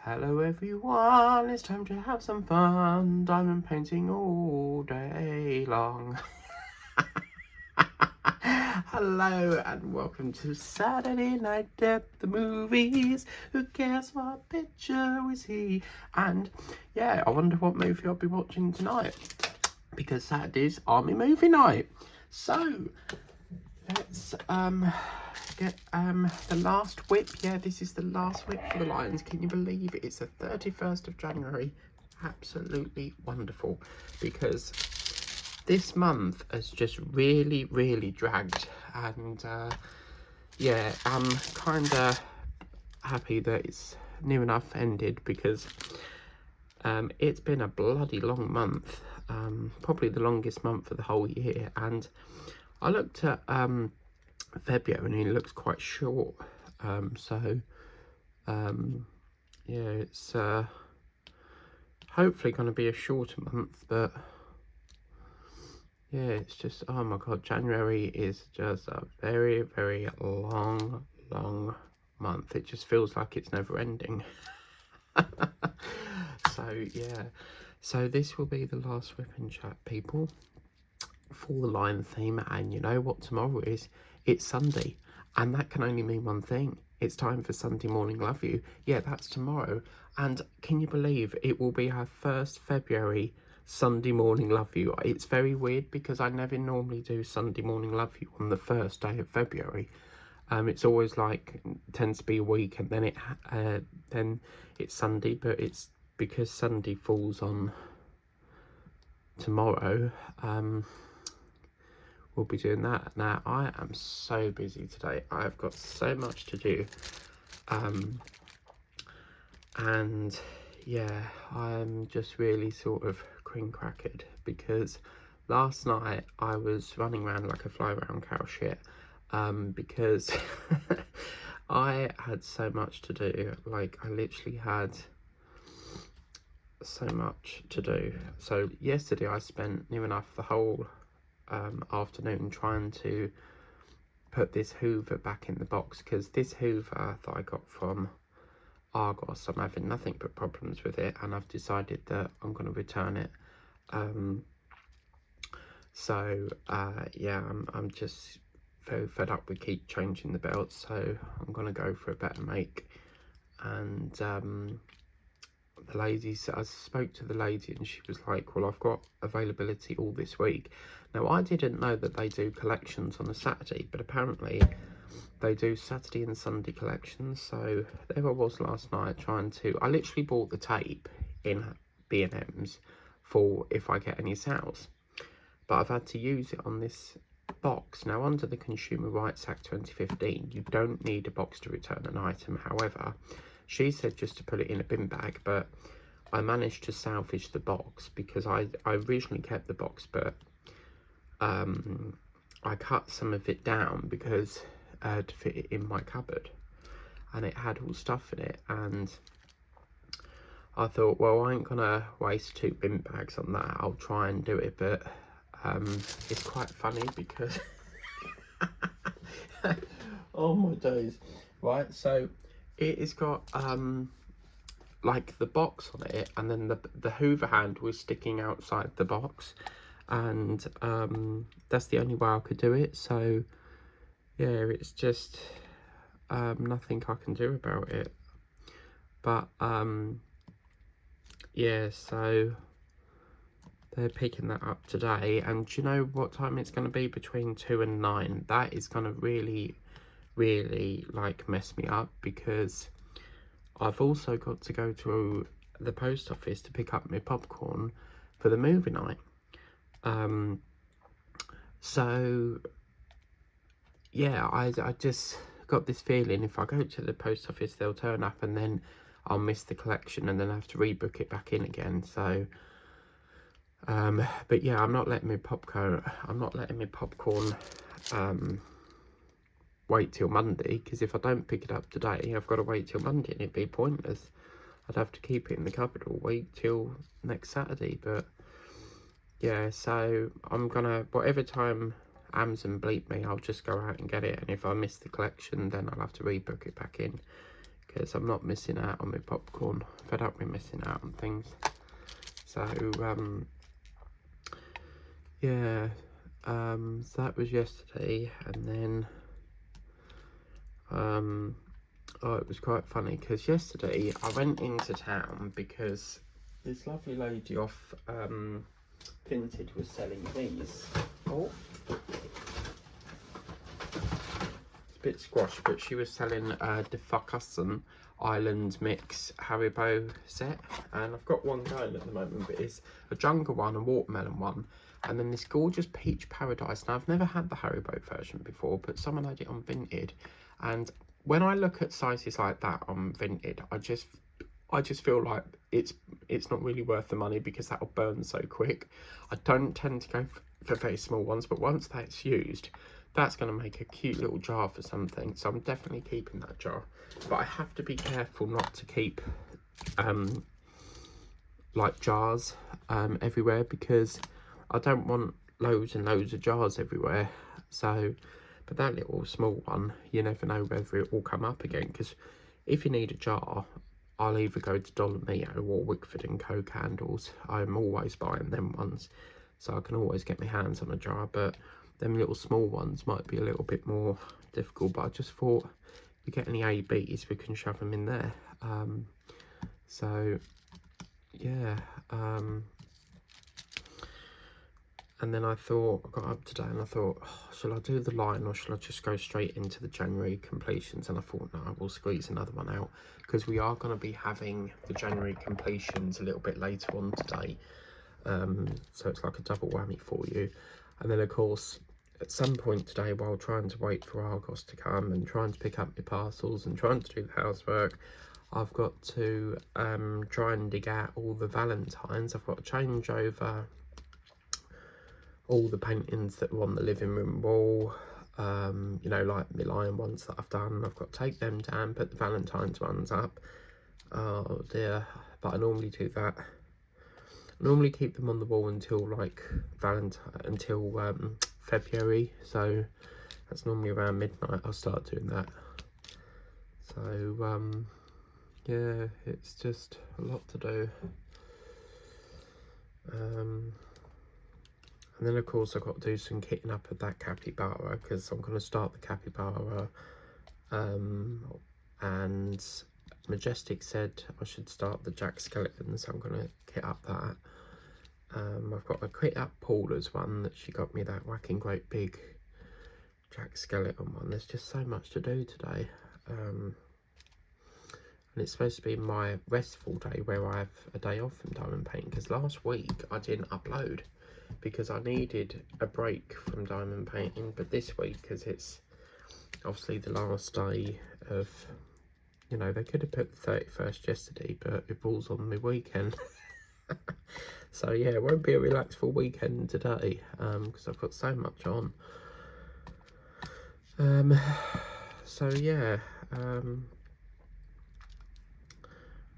Hello everyone, it's time to have some fun. Diamond painting all day long. Hello and welcome to Saturday night at the movies. Who cares what picture we see? And yeah, I wonder what movie I'll be watching tonight, because Saturday's Army movie night. So let's get the last whip. Yeah, this is the last whip for the Lions. Can you believe it? It's the 31st of January. Absolutely wonderful, because this month has just really dragged, and yeah, I'm kind of happy that it's near enough ended, because it's been a bloody long month, probably the longest month of the whole year. And I looked at February and it looks quite short, so yeah, it's hopefully going to be a shorter month. But yeah, it's just, oh my god, January is just a very long month. It just feels like it's never ending. So yeah, so this will be the last whip and chat, people, for the Lion theme. And you know what tomorrow is? It's Sunday, and that can only mean one thing. It's time for Sunday Morning Love You. Yeah, that's tomorrow. And can you believe it will be our first February Sunday Morning Love You? It's very weird, because I never normally do Sunday Morning Love You on the first day of February. It's always like, tends to be a week, and then it's Sunday. But it's because Sunday falls on tomorrow, we'll be doing that. Now, I am so busy today. I've got so much to do, and yeah, I'm just really sort of crackered, because last night I was running around like a fly around cow shit, because I had so much to do. Like, I literally had so much to do. So yesterday I spent near enough the whole afternoon trying to put this Hoover back in the box, because this Hoover that I got from Argos, I'm having nothing but problems with it, and I've decided that I'm going to return it. So yeah, I'm just very fed up with keep changing the belts, so I'm going to go for a better make. And the ladies, I spoke to the lady, and she was like, well, I've got availability all this week. Now, I didn't know that they do collections on a Saturday, but apparently they do Saturday and Sunday collections. So there I was last night trying to, I literally bought the tape in B&M's for if I get any sales, but I've had to use it on this box. Now, under the Consumer Rights Act 2015, you don't need a box to return an item. However, she said just to put it in a bin bag, but I managed to salvage the box, because I originally kept the box, but I cut some of it down because to fit it in my cupboard, and it had all stuff in it. And I thought, well, I ain't gonna waste 2 bin bags on that. I'll try and do it. But it's quite funny, because oh my days. Right, so it has got like the box on it, and then the Hoover hand was sticking outside the box, and that's the only way I could do it. So yeah, it's just nothing I can do about it. But yeah, so they're picking that up today. And do you know what time it's going to be? Between 2 and 9. That is going to really like mess me up, because I've also got to go to the post office to pick up my popcorn for the movie night. So yeah, I just got this feeling if I go to the post office, they'll turn up, and then I'll miss the collection, and then I have to rebook it back in again. So but yeah, I'm not letting my popcorn wait till Monday, because if I don't pick it up today, I've got to wait till Monday, and it'd be pointless. I'd have to keep it in the cupboard or wait till next Saturday. But yeah, so I'm gonna, whatever time Amazon bleep me, I'll just go out and get it. And if I miss the collection, then I'll have to rebook it back in, because I'm not missing out on my popcorn. Fed up with missing out on things. So yeah, so that was yesterday, and then oh, it was quite funny because yesterday I went into town because this lovely lady off Vinted was selling these. Oh, it's a bit squash, but she was selling the Fuckusson Island Mix Haribo set, and I've got one going at the moment, but it's a jungle one, a watermelon one, and then this gorgeous peach paradise. Now I've never had the Haribo version before, but someone had it on Vinted, and when I look at sizes like that on Vinted, I just feel like it's not really worth the money because that'll burn so quick. I don't tend to go for very small ones, but once that's used, that's going to make a cute little jar for something, so I'm definitely keeping that jar. But I have to be careful not to keep like jars everywhere, because I don't want loads and loads of jars everywhere. So, but that little small one, you never know whether it will come up again, because if you need a jar, I'll either go to Dolomito or Wickford and Co candles. I'm always buying them ones, so I can always get my hands on a jar. But them little small ones might be a little bit more difficult. But I just thought, if we get any ABs, we can shove them in there. So yeah, and then I thought, I got up today and I thought, oh, shall I do the line or shall I just go straight into the January completions? And I thought, no, I will squeeze another one out, because we are going to be having the January completions a little bit later on today. So it's like a double whammy for you. And then of course, at some point today, while trying to wait for Argos to come and trying to pick up my parcels and trying to do the housework, I've got to try and dig out all the Valentines. I've got to change over all the paintings that were on the living room wall, you know, like my lion ones that I've done. I've got to take them down, put the Valentine's ones up. Oh dear, but I normally do that. I normally keep them on the wall until like February, so that's normally around midnight I'll start doing that. So yeah, it's just a lot to do. And then of course I've got to do some kitting up of that capybara, because I'm going to start the capybara, and Majestic said I should start the Jack Skeleton, so I'm going to kit up that. I've got a kit up Paula's one that she got me, that whacking great big Jack Skeleton one. There's just so much to do today, and it's supposed to be my restful day where I have a day off from diamond painting, because last week I didn't upload because I needed a break from diamond painting. But this week, because it's obviously the last day of, you know, they could have put the 31st yesterday, but it falls on my weekend. So yeah, it won't be a relaxed full weekend today, because I've got so much on. So yeah,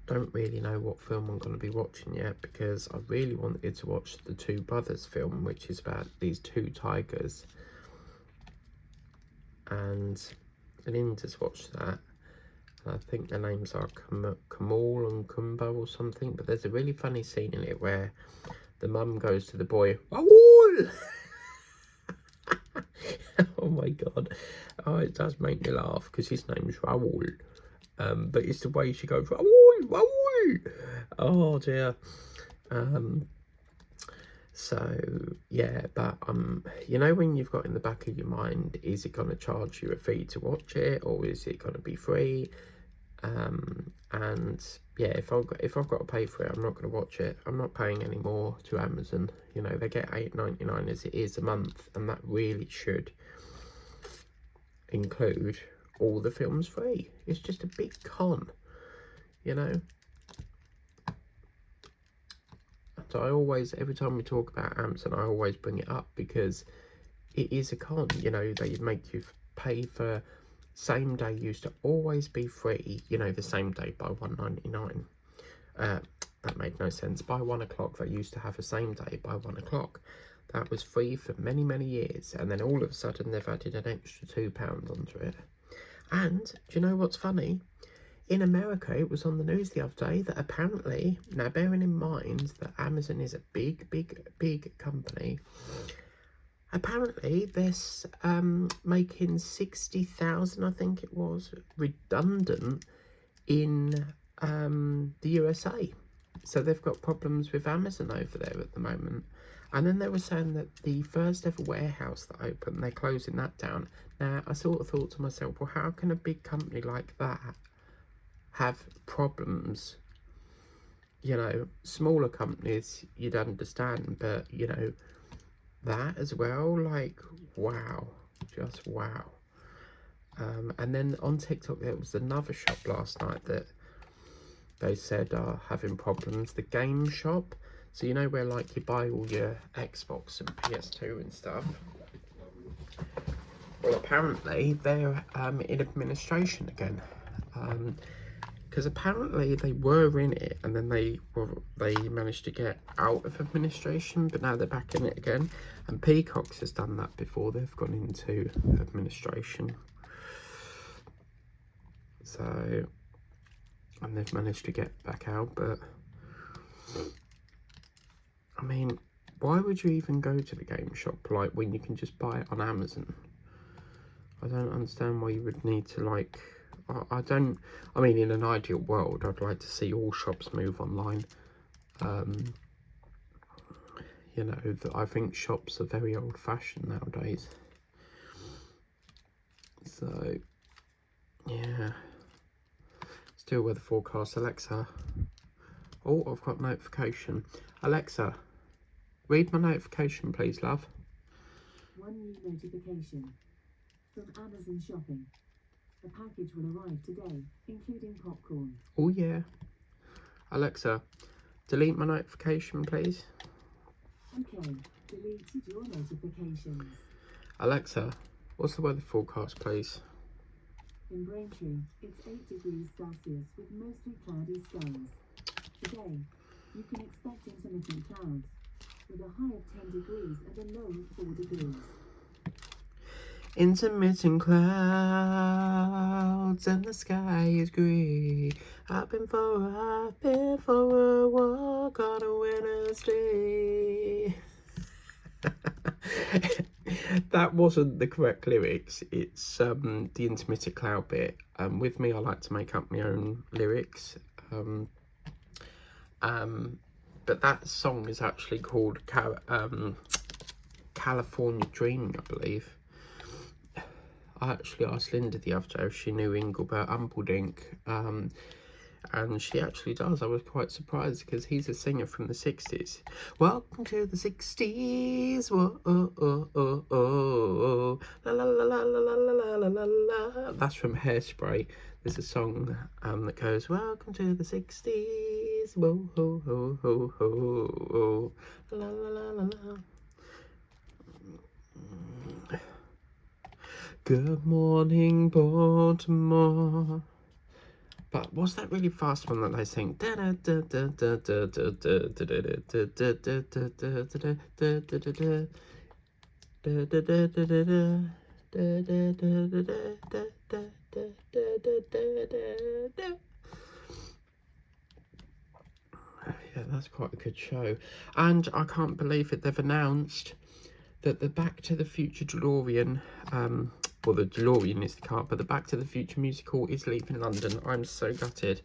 don't really know what film I'm going to be watching yet, because I really wanted to watch the Two Brothers film, which is about these two tigers, and Linda's watched that, and I think their names are Kamal and Kumbo or something. But there's a really funny scene in it where the mum goes to the boy, Raoul! Oh my god, oh, it does make me laugh because his name's Raoul. But it's the way she goes, Raoul, Raoul. Oh dear. So yeah, but you know, when you've got in the back of your mind, is it going to charge you a fee to watch it, or is it going to be free? And yeah, if I've got to pay for it, I'm not going to watch it. I'm not paying any more to Amazon. You know, they get $8.99 as it is a month, and that really should include all the films free. It's just a big con, you know. So I always, every time we talk about Amazon, I always bring it up because it is a con. You know, they make you pay for same day. Used to always be free, you know, the same day by $1.99. That made no sense. By 1 o'clock, they used to have a same day by 1 o'clock. That was free for many, many years, and then all of a sudden they've added an extra £2 onto it. And do you know what's funny? in America, it was on the news the other day that apparently, now bearing in mind that Amazon is a big company, apparently they're making 60,000, I think it was, redundant in the USA. So they've got problems with Amazon over there at the moment. And then they were saying that the first ever warehouse that opened, they're closing that down. Now, I sort of thought to myself, well, how can a big company like that have problems? You know, smaller companies, you'd understand, but, you know, that as well, like, wow, just wow. And then on TikTok, there was another shop last night that they said are having problems. The game shop. So, you know, where like you buy all your Xbox and PS2 and stuff. Well, apparently they're in administration again. Because apparently they were in it and then they managed to get out of administration, but now they're back in it again. And Peacock's has done that before. They've gone into administration. So, and they've managed to get back out, but I mean, why would you even go to the game shop, like, when you can just buy it on Amazon? I don't understand why you would need to, like, I mean, in an ideal world, I'd like to see all shops move online. You know, I think shops are very old-fashioned nowadays. So, yeah. Still weather forecast. Alexa. Oh, I've got notification. Alexa, read my notification, please, love. One new notification from Amazon Shopping. A package will arrive today, including popcorn. Oh, yeah. Alexa, delete my notification, please. Okay, deleted your notifications. Alexa, what's the weather forecast, please? In Braintree, it's 8 degrees Celsius with mostly cloudy skies. Today, you can expect intermittent clouds, with a high of 10 degrees and a low of 4 degrees. Intermittent clouds and the sky is grey. I've been for a walk on a winter's day. That wasn't the correct lyrics. It's the intermittent cloud bit. With me, I like to make up my own lyrics. But that song is actually called California Dreaming, I believe. I actually asked Linda the other day if she knew Engelbert Humperdinck, and she actually does. I was quite surprised because he's a singer from the 60s. Welcome to the 60s. Whoa, oh, oh, oh, oh. La, la, la, la, la, la, la, la, la. That's from Hairspray. There's a song that goes, welcome to the 60s. Whoa, ho, ho, ho, ho, ho. La, la, la, la, la. Good morning, Baltimore. But what's that really fast one that they sing? Yeah, that's quite a good show. And I can't believe it, they've announced that the Back to the Future DeLorean, well, the DeLorean is the car, but the Back to the Future musical is leaving London. I'm so gutted.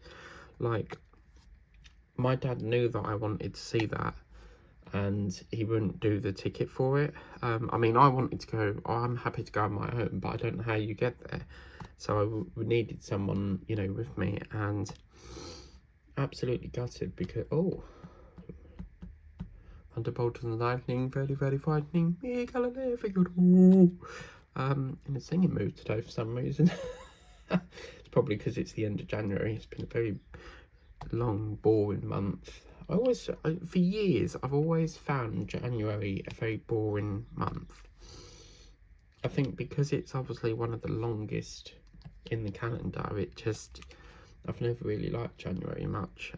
Like, my dad knew that I wanted to see that, and he wouldn't do the ticket for it. I mean, I wanted to go. I'm happy to go on my own, but I don't know how you get there. So I needed someone, you know, with me, and absolutely gutted because, oh, Thunderbolt and lightning, very, very frightening. Me, Galileo, figured, ooh. In a singing mood today for some reason. It's probably because it's the end of January. It's been a very long, boring month. For years, I've always found January a very boring month. I think because it's obviously one of the longest in the calendar, I've never really liked January much.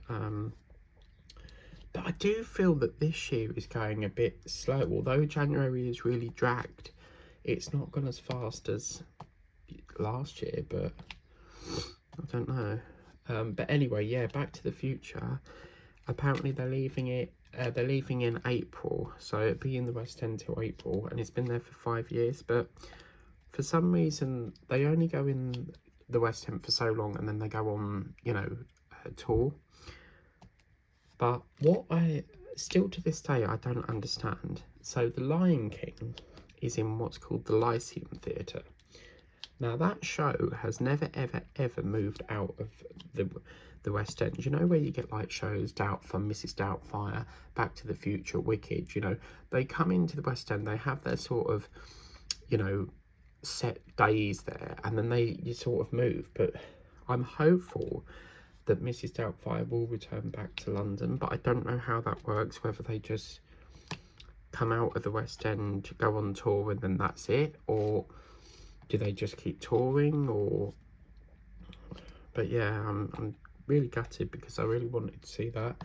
But I do feel that this year is going a bit slow. Although January is really dragged, it's not gone as fast as last year, but I don't know. But anyway, yeah, Back to the Future. Apparently they're leaving it. They're leaving in April, so it'll be in the West End till April, and it's been there for 5 years. But for some reason, they only go in the West End for so long, and then they go on, you know, a tour. But what I still to this day I don't understand. So the Lion King is in what's called the Lyceum Theatre. Now that show has never ever moved out of the West End. You know where you get like shows Doubtfire, Mrs. Doubtfire, Back to the Future, Wicked. You know, they come into the West End. They have their sort of, you know, set days there, and then you sort of move. But I'm hopeful that Mrs. Doubtfire will return back to London, but I don't know how that works. Whether they just come out of the West End, go on tour, and then that's it, or do they just keep touring? Or but yeah, I'm really gutted because I really wanted to see that,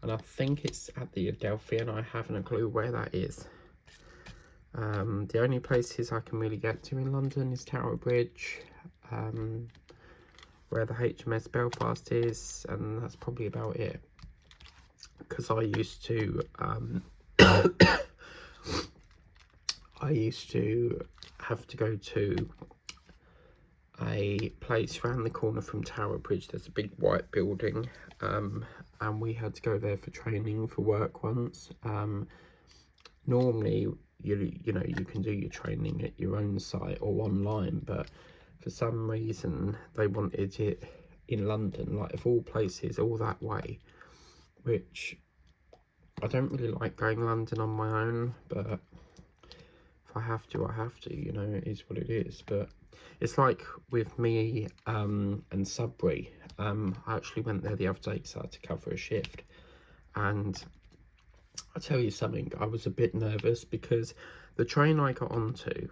and I think it's at the Adelphi, and I haven't a clue where that is. The only places I can really get to in London is Tower Bridge, where the HMS Belfast is, and that's probably about it. Because I used to have to go to a place around the corner from Tower Bridge. There's a big white building, and we had to go there for training for work once. Normally you know you can do your training at your own site or online, but for some reason they wanted it in London, like of all places, all that way, which I don't really like going London on my own, but if I have to, I have to, you know, it is what it is. But it's like with me and Sudbury. I actually went there the other day because I had to cover a shift, and I'll tell you something, I was a bit nervous because the train I got onto,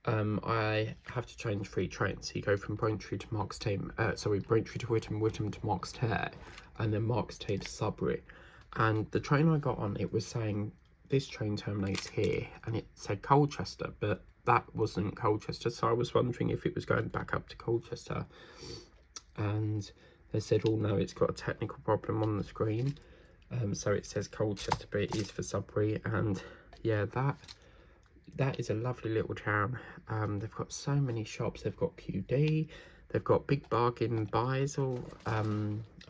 I have to change 3 trains. So you go from Braintree to Braintree to Whittam, Whittam to Moxtare, and then Moxtare to Sudbury. And the train I got on, it was saying this train terminates here, and it said Colchester, but that wasn't Colchester. So I was wondering if it was going back up to Colchester, and they said, oh no, it's got a technical problem on the screen. So it says Colchester, but it is for Sudbury. And yeah, that is a lovely little town. They've got so many shops. They've got QD, they've got Big Bargain Buys, or I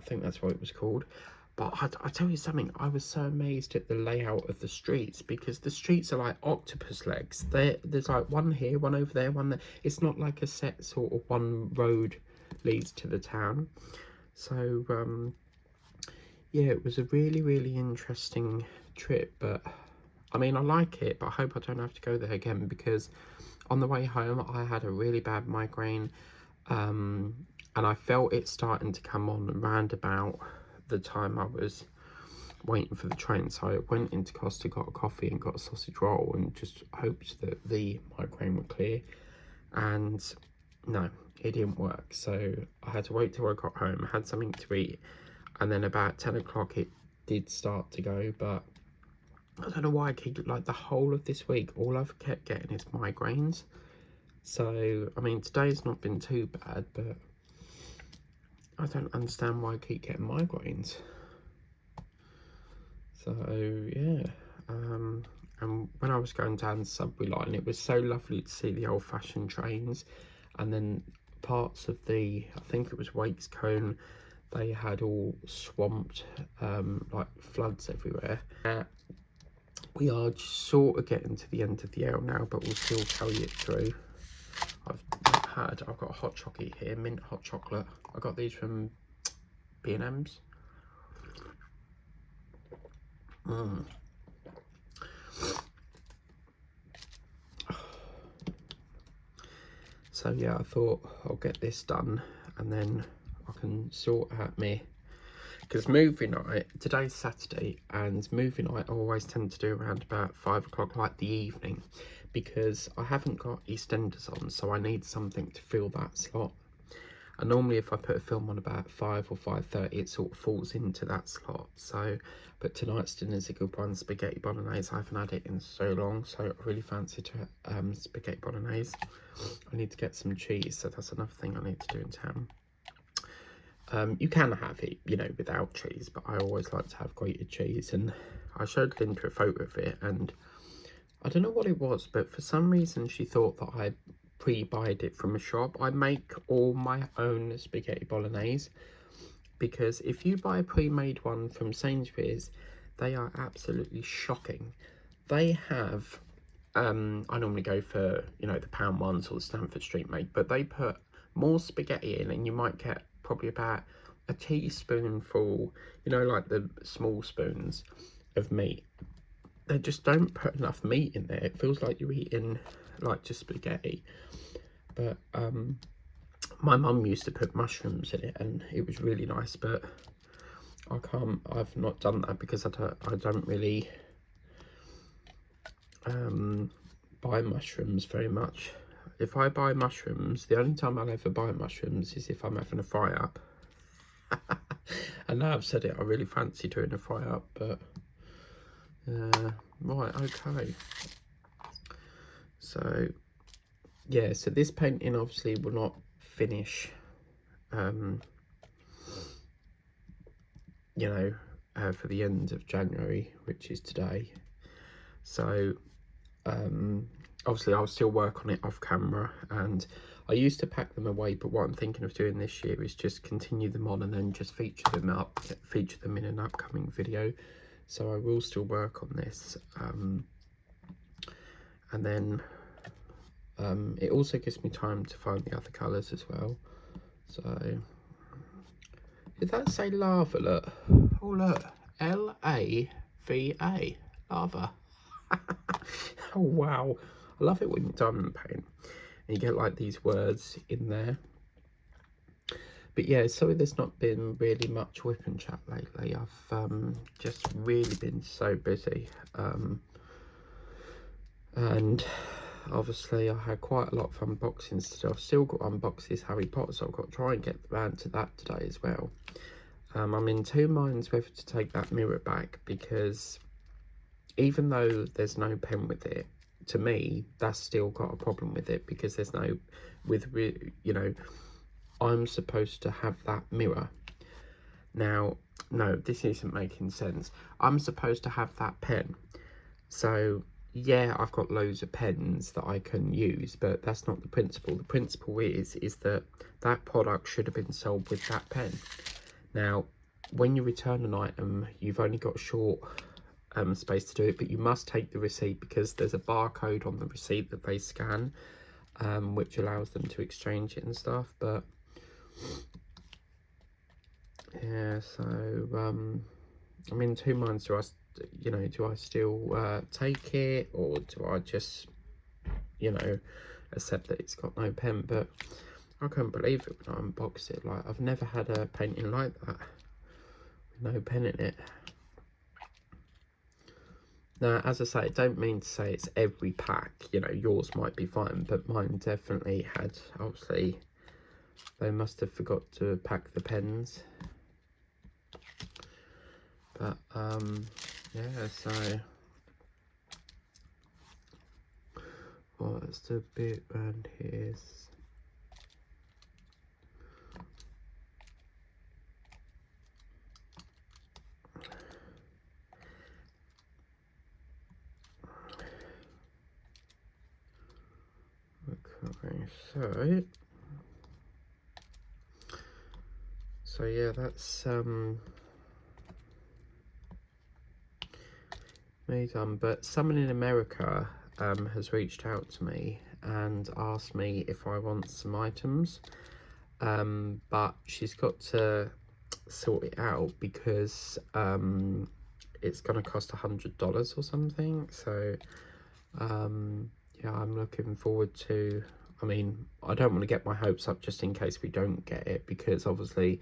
think that's what it was called. But I tell you something, I was so amazed at the layout of the streets, because the streets are like octopus legs. There's like one here, one over there, one there. It's not like a set sort of one road leads to the town. So yeah, it was a really interesting trip. But I mean, I like it, but I hope I don't have to go there again, because on the way home I had a really bad migraine, and I felt it starting to come on around about the time I was waiting for the train. So I went into Costa, got a coffee and got a sausage roll, and just hoped that the migraine would clear, and no, it didn't work. So I had to wait till I got home, had something to eat, and then about 10 o'clock it did start to go. But I don't know why I keep, like, the whole of this week, all I've kept getting is migraines. So I mean, today's not been too bad, but I don't understand why I keep getting migraines. So yeah, and when I was going down the subway line, it was so lovely to see the old-fashioned trains, and then parts of I think it was Wakescombe, they had all swamped, like floods everywhere. We are just sort of getting to the end of the L now, but we'll still carry it through. I've got a hot chocolate here, mint hot chocolate. I got these from B&M's. So yeah, I thought I'll get this done, and then I can sort out because movie night, today's Saturday, and movie night I always tend to do around about 5 o'clock, like the evening, because I haven't got EastEnders on, so I need something to fill that slot. And normally if I put a film on about 5 or 5:30, it sort of falls into that slot. So, but tonight's dinner's a good one, spaghetti bolognese. I haven't had it in so long, so I really fancy spaghetti bolognese. I need to get some cheese, so that's another thing I need to do in town. You can have it, you know, without cheese, but I always like to have grated cheese. And I showed Linda a photo of it, and I don't know what it was, but for some reason she thought that I pre-buyed it from a shop. I make all my own spaghetti bolognese, because if you buy a pre-made one from Sainsbury's, they are absolutely shocking. They have, I normally go for, you know, the pound ones or the Stamford Street made, but they put more spaghetti in, and you might get probably about a teaspoonful, you know, like the small spoons of meat. They just don't put enough meat in there. It feels like you're eating like just spaghetti. But my mum used to put mushrooms in it, and it was really nice, but I've not done that because I don't really buy mushrooms very much. If I buy mushrooms, the only time I'll ever buy mushrooms is if I'm having a fry up. And now I've said it, I really fancy doing a fry up, but right, okay. So yeah, so this painting obviously will not finish, you know, for the end of January, which is today. So obviously I'll still work on it off camera, and I used to pack them away, but what I'm thinking of doing this year is just continue them on and then just feature them in an upcoming video. So I will still work on this, and then it also gives me time to find the other colours as well. So did that say lava? Look, oh look, L-A-V-A, lava. Oh wow, I love it when you diamond paint and you get like these words in there. But yeah, sorry there's not been really much whip and chat lately. I've just really been so busy, and obviously I had quite a lot of unboxings to do. I've still got to unbox this Harry Potter, so I've got to try and get around to that today as well. I'm in two minds whether to take that mirror back, because even though there's no pen with it, to me that's still got a problem with it, because there's no, you know, I'm supposed to have that mirror. Now, no, this isn't making sense. I'm supposed to have that pen. So yeah, I've got loads of pens that I can use, but that's not the principle. The principle is that that product should have been sold with that pen. Now, when you return an item, you've only got short space to do it, but you must take the receipt, because there's a barcode on the receipt that they scan, which allows them to exchange it and stuff. But yeah, so I'm in two minds. Do I still take it, or do I just, you know, accept that it's got no pen? But I couldn't believe it when I unboxed it. Like, I've never had a painting like that with no pen in it. Now, as I say, I don't mean to say it's every pack, you know, yours might be fine, but mine definitely had, obviously, they must have forgot to pack the pens. But, yeah, so, what's the bit around here? Okay, so yeah, that's me done. But someone in America has reached out to me and asked me if I want some items, but she's got to sort it out, because it's gonna cost $100 or something. So yeah, I'm looking forward to, I mean, I don't want to get my hopes up just in case we don't get it, because obviously,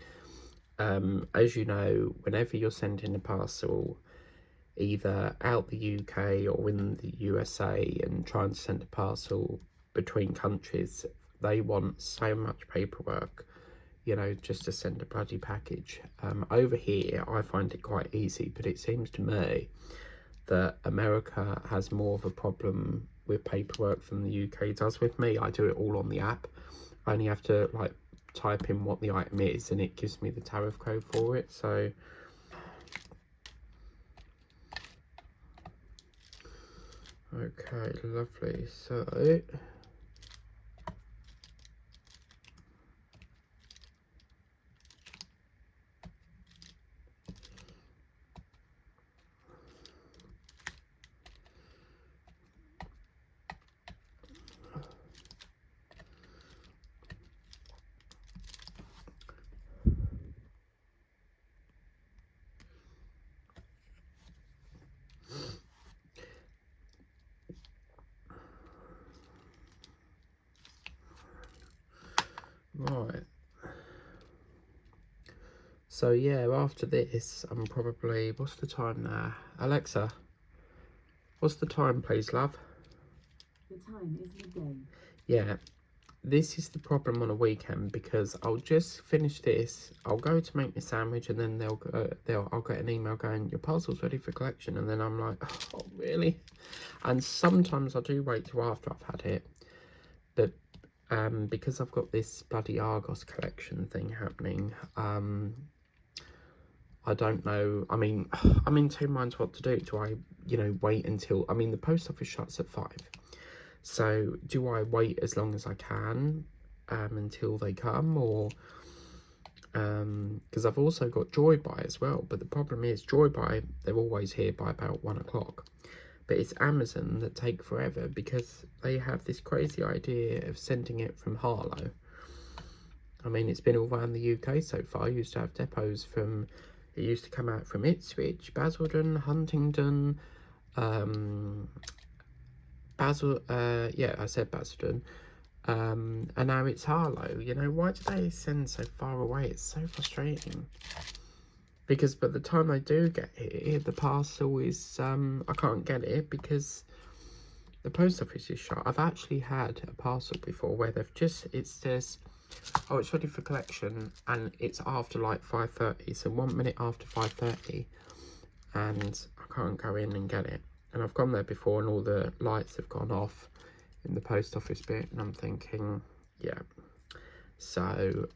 as you know, whenever you're sending a parcel either out the UK or in the USA and trying to send a parcel between countries, they want so much paperwork, you know, just to send a bloody package. Over here I find it quite easy, but it seems to me that America has more of a problem with paperwork than the UK does. With me, I do it all on the app. I only have to like type in what the item is and it gives me the tariff code for it. So okay, lovely. So right. So yeah, after this, I'm probably, what's the time now? Alexa, what's the time, please, love? The time is midday. Yeah, this is the problem on a weekend, because I'll just finish this, I'll go to make my sandwich, and then I'll get an email going, your parcel's ready for collection, and then I'm like, oh, really? And sometimes I do wait till after I've had it, but because I've got this bloody Argos collection thing happening, I don't know. I mean, I'm in two minds what to do. Do I, wait until, I mean, the post office shuts at 5. So do I wait as long as I can until they come, or, because I've also got Joy Buy as well. But the problem is Joy Buy, they're always here by about 1 o'clock. But it's Amazon that take forever, because they have this crazy idea of sending it from Harlow. I mean, it's been all around the UK so far. I used to have depots from, it used to come out from Ipswich, Basildon, Huntingdon, yeah, I said Basildon, and now it's Harlow. Why do they send so far away? It's so frustrating. Because by the time I do get here, the parcel is, I can't get it because the post office is shut. I've actually had a parcel before where they've just, it says, oh, it's ready for collection, and it's after like 5:30, so 1 minute after 5:30, and I can't go in and get it. And I've gone there before and all the lights have gone off in the post office bit, and I'm thinking, yeah. So,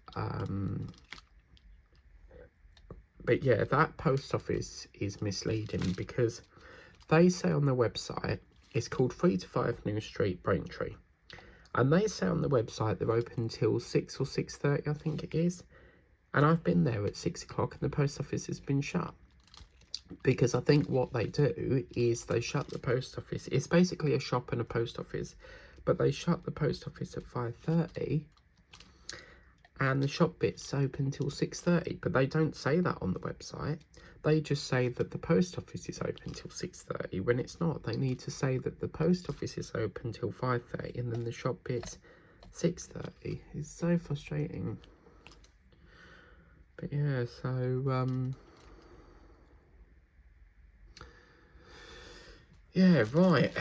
but yeah, that post office is misleading, because they say on their website, it's called 3 to 5 New Street, Braintree. And they say on the website they're open till 6 or 6:30, I think it is. And I've been there at 6 o'clock and the post office has been shut. Because I think what they do is they shut the post office. It's basically a shop and a post office. But they shut the post office at 5:30. And the shop bit's open till 6:30. But they don't say that on the website. They just say that the post office is open till 6:30 when it's not. They need to say that the post office is open till 5:30 and then the shop bit's 6:30. It's so frustrating. But yeah, so yeah, right.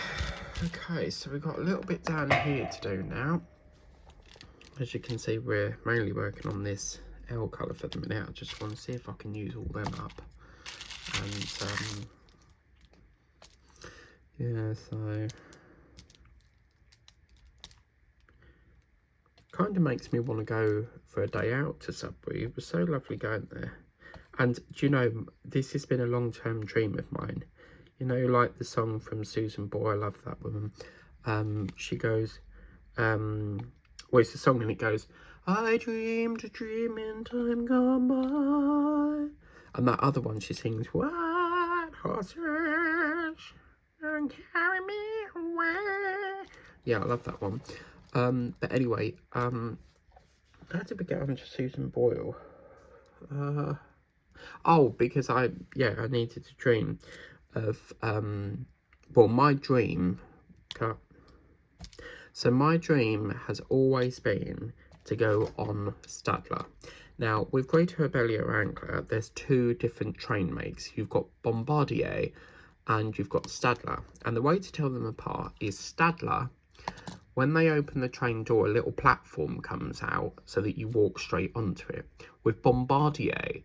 Okay, so we've got a little bit down here to do now. As you can see, we're mainly working on this L colour for the minute. I just want to see if I can use all them up. And yeah, so kind of makes me want to go for a day out to Sudbury. It was so lovely going there. And do you know, this has been a long-term dream of mine. Like the song from Susan Boyle, I love that woman. She goes, well, it's a song and it goes, I dreamed a dream in time gone by. And that other one she sings, white horses and carry me away. Yeah, I love that one. But anyway, how did we get on to Susan Boyle? Oh, because I needed to dream of, well, my dream, so my dream has always been to go on Stadler. Now, with Greater Abellio Anglia, there's 2 different train makes. You've got Bombardier and you've got Stadler. And the way to tell them apart is Stadler, when they open the train door, a little platform comes out so that you walk straight onto it. With Bombardier,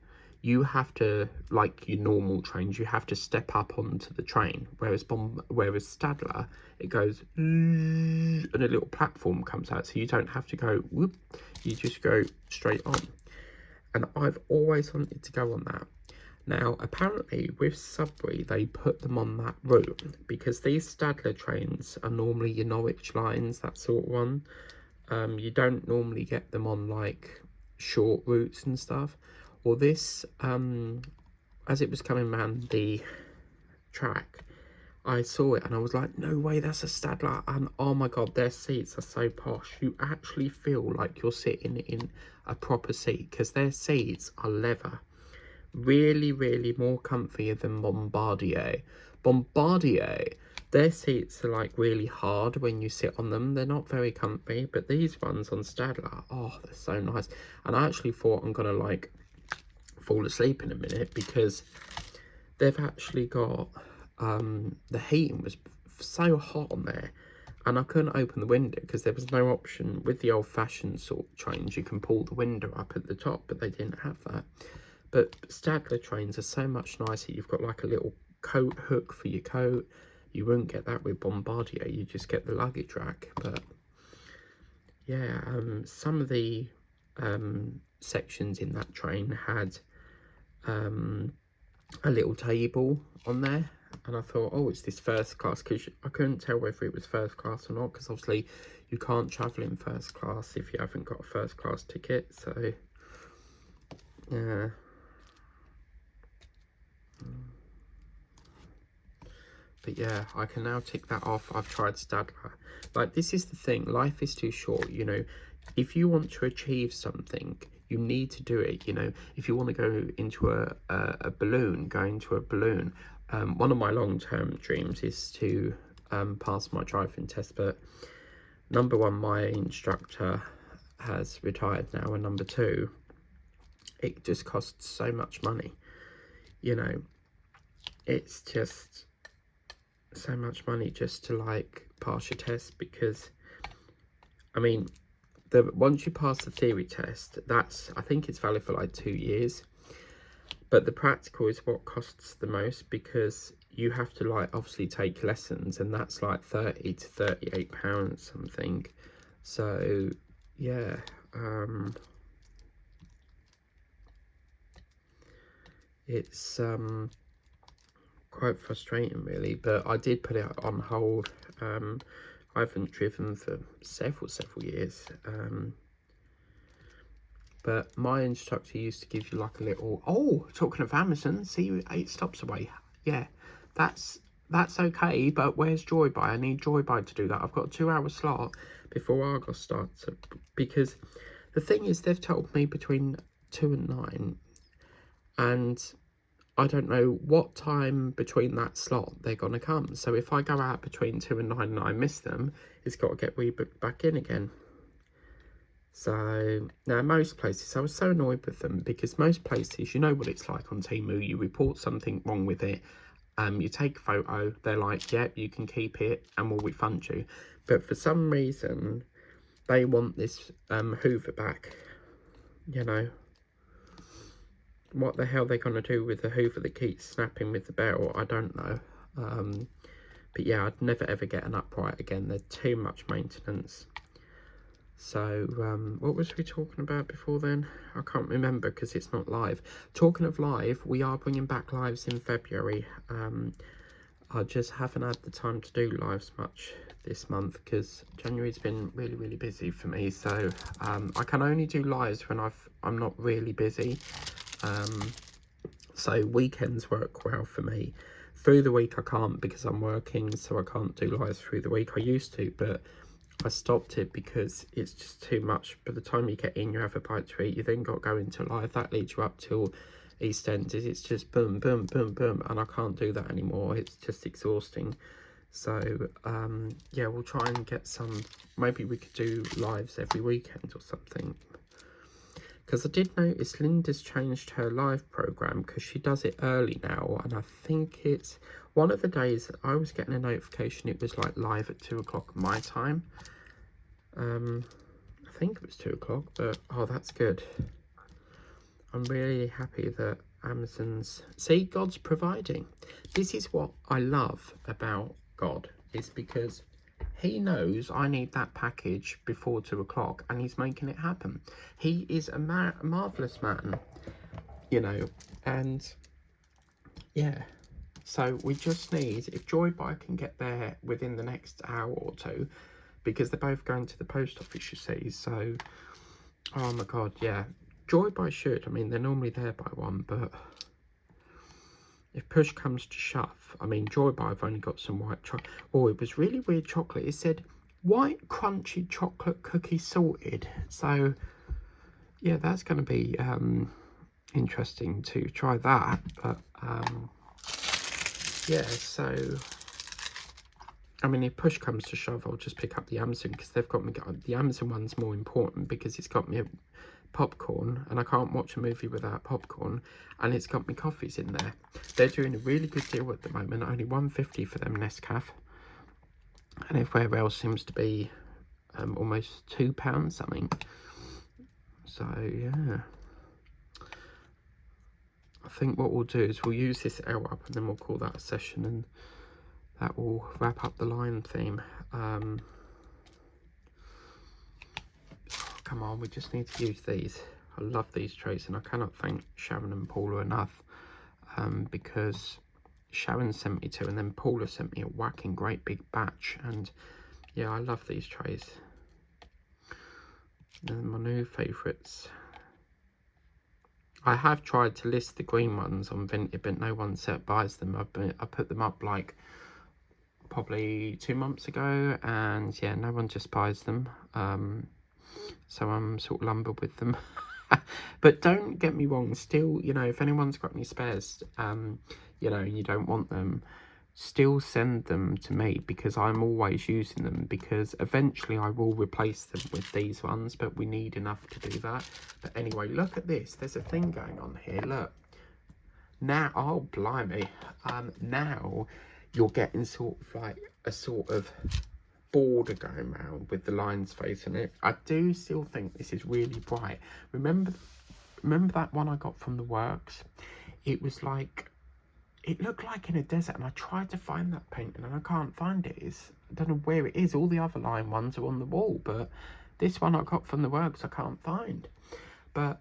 you have to, like your normal trains, you have to step up onto the train, whereas Stadler, it goes and a little platform comes out, so you don't have to go whoop, you just go straight on. And I've always wanted to go on that. Now apparently with Sudbury they put them on that route because these Stadler trains are normally your Norwich lines, that sort of one. You don't normally get them on like short routes and stuff. Well, this, as it was coming around the track, I saw it and I was like, no way, that's a Stadler. And oh my god, their seats are so posh. You actually feel like you're sitting in a proper seat because their seats are leather. Really, really more comfier than Bombardier. Bombardier, their seats are like really hard when you sit on them. They're not very comfy, but these ones on Stadler, oh, they're so nice. And I actually thought I'm gonna like fall asleep in a minute because they've actually got the heating was so hot on there, and I couldn't open the window because there was no option. With the old-fashioned sort of trains, you can pull the window up at the top, but they didn't have that. But Stadler trains are so much nicer. You've got like a little coat hook for your coat. You wouldn't get that with Bombardier, you just get the luggage rack. But yeah, some of the sections in that train had a little table on there, and I thought, oh, it's this first class, because I couldn't tell whether it was first class or not, because obviously you can't travel in first class if you haven't got a first class ticket. So yeah, but yeah, I can now tick that off. I've tried Stadler. Like, this is the thing, life is too short, you know. If you want to achieve something, you need to do it. You know, if you want to go into a balloon, go into a balloon. One of my long-term dreams is to pass my driving test, but number one, my instructor has retired now, and number two, it just costs so much money. You know, it's just so much money just to like pass your test, because I mean, once you pass the theory test, that's, I think it's valid for like 2 years, but the practical is what costs the most, because you have to like obviously take lessons, and that's like 30 to 38 pounds something. So yeah, it's quite frustrating really, but I did put it on hold. I haven't driven for several years, but my instructor used to give you like a little, oh, talking of Amazon, see you 8 stops away. Yeah, that's okay, but where's Joybuy? I need Joybuy to do that. I've got a 2-hour slot before Argos starts, because the thing is, they've told me between 2 and 9, and I don't know what time between that slot they're going to come. So if I go out between 2 and 9 and I miss them, it's got to get rebooked back in again. So now most places, I was so annoyed with them, because most places, you know what it's like on Temu, you report something wrong with it, you take a photo, they're like, yep, you can keep it and we'll refund you. But for some reason, they want this Hoover back, you know. What the hell they're going to do with the Hoover that keeps snapping with the bell, I don't know. But yeah, I'd never ever get an upright again. They're too much maintenance. So what was we talking about before then? I can't remember because it's not live. Talking of live, we are bringing back lives in February. I just haven't had the time to do lives much this month because January's been really busy for me. So I can only do lives when I'm not really busy. So weekends work well for me. Through the week I can't, because I'm working, so I can't do lives through the week. I used to, but I stopped it because it's just too much. By the time you get in, you have a bite to eat, you then got to go into live. That leads you up till EastEnders. It's just boom, boom, boom, boom, and I can't do that anymore. It's just exhausting. So yeah, we'll try and get some, maybe we could do lives every weekend or something. Because I did notice Linda's changed her live program, because she does it early now, and I think it's one of the days I was getting a notification it was like live at 2 o'clock my time. I think it was 2 o'clock, but oh, that's good. I'm really happy that Amazon's. See, God's providing. This is what I love about God, is because he knows I need that package before 2 o'clock and he's making it happen. He is a marvellous man, you know, and yeah. So we just need, if Joybuy can get there within the next hour or two, because they're both going to the post office, you see, so, oh my God, yeah. Joybuy should, I mean, they're normally there by 1, but if push comes to shove, I mean, Joybuy have only got some white chocolate. Oh, it was really weird chocolate. It said, white crunchy chocolate cookie sorted. So, yeah, that's going to be interesting to try that, but, yeah, so, I mean, if push comes to shove, I'll just pick up the Amazon, because they've got me, the Amazon one's more important, because it's got me a popcorn, and I can't watch a movie without popcorn, and it's got me coffees in there. They're doing a really good deal at the moment, only $1.50 for them Nescafe, and everywhere else seems to be almost £2 something. So, yeah. I think what we'll do is we'll use this hour up and then we'll call that a session, and that will wrap up the line theme. Come on, we just need to use these. I love these trays, and I cannot thank Sharon and Paula enough, because Sharon sent me 2 and then Paula sent me a whacking great big batch, and yeah, I love these trays. And my new favourites. I have tried to list the green ones on Vinted, but no one buys them. I put them up like probably 2 months ago, and yeah, no one just buys them. So I'm sort of lumbered with them. But don't get me wrong, still, you know, if anyone's got any spares, you know, and you don't want them, still send them to me, because I'm always using them, because eventually I will replace them with these ones, but we need enough to do that. But anyway, look at this. There's a thing going on here. Look. Now, oh, blimey. Now you're getting sort of like a sort of border going round with the lines facing it. I do still think this is really bright. Remember that one I got from the works? It was like, it looked like in a desert, and I tried to find that painting and I can't find it. I don't know where it is. All the other line ones are on the wall, but this one I got from the works I can't find. But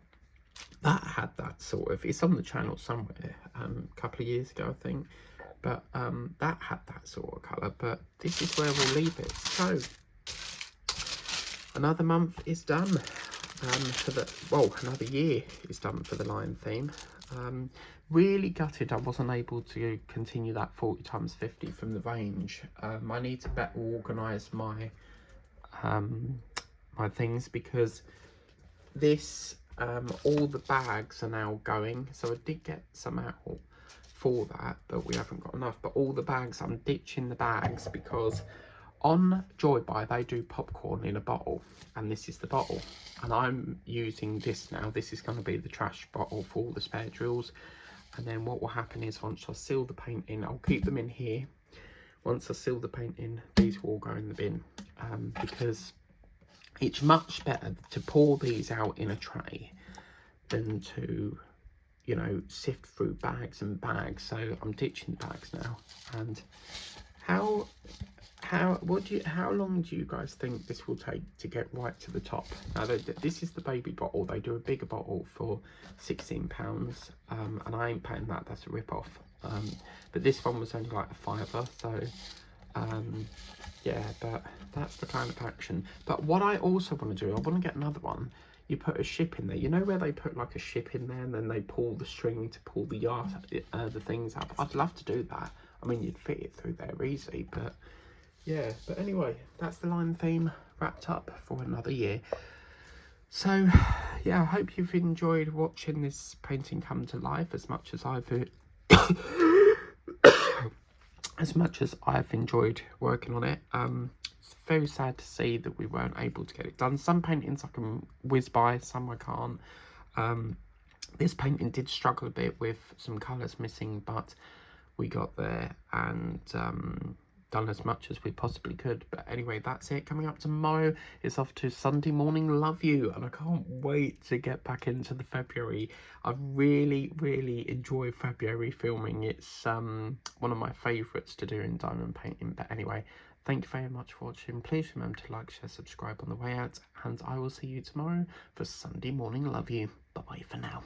that had that sort of, it's on the channel somewhere, a couple of years ago I think, but that had that sort of colour. But this is where we'll leave it. So another month is done for the, well, another year is done for the line theme. Really gutted I wasn't able to continue that 40x50 from the range. I need to better organise my my things, because this all the bags are now going, so I did get some out for that, but we haven't got enough. But all the bags, I'm ditching the bags, because on Joybuy they do popcorn in a bottle, and this is the bottle, and I'm using this now. This is going to be the trash bottle for all the spare drills. And then what will happen is, once I seal the paint in, I'll keep them in here. Once I seal the paint in, these will all go in the bin, because it's much better to pour these out in a tray than to, you know, sift through bags and bags. So I'm ditching the bags now. And how long do you guys think this will take to get right to the top? Now, this is the baby bottle. They do a bigger bottle for £16, and I ain't paying that. That's a rip-off. But this one was only like a £5, so yeah, but that's the kind of action. But what I also want to do, I want to get another one. You put a ship in there. You know where they put like a ship in there, and then they pull the string to pull the yard, the things up. I'd love to do that. I mean, you'd fit it through there easy, but yeah. But anyway, that's the line theme wrapped up for another year. So yeah, I hope you've enjoyed watching this painting come to life as much as I've enjoyed working on it. It's very sad to see that we weren't able to get it done. Some paintings I can whiz by, some I can't. This painting did struggle a bit with some colours missing, but we got there. And done as much as we possibly could. But anyway, that's it. Coming up tomorrow, it's off to Sunday Morning Love You, and I can't wait to get back into the February. I really enjoy February filming. It's one of my favourites to do in diamond painting. But anyway, thank you very much for watching. Please remember to like, share, subscribe on the way out, and I will see you tomorrow for Sunday Morning Love You. Bye bye for now.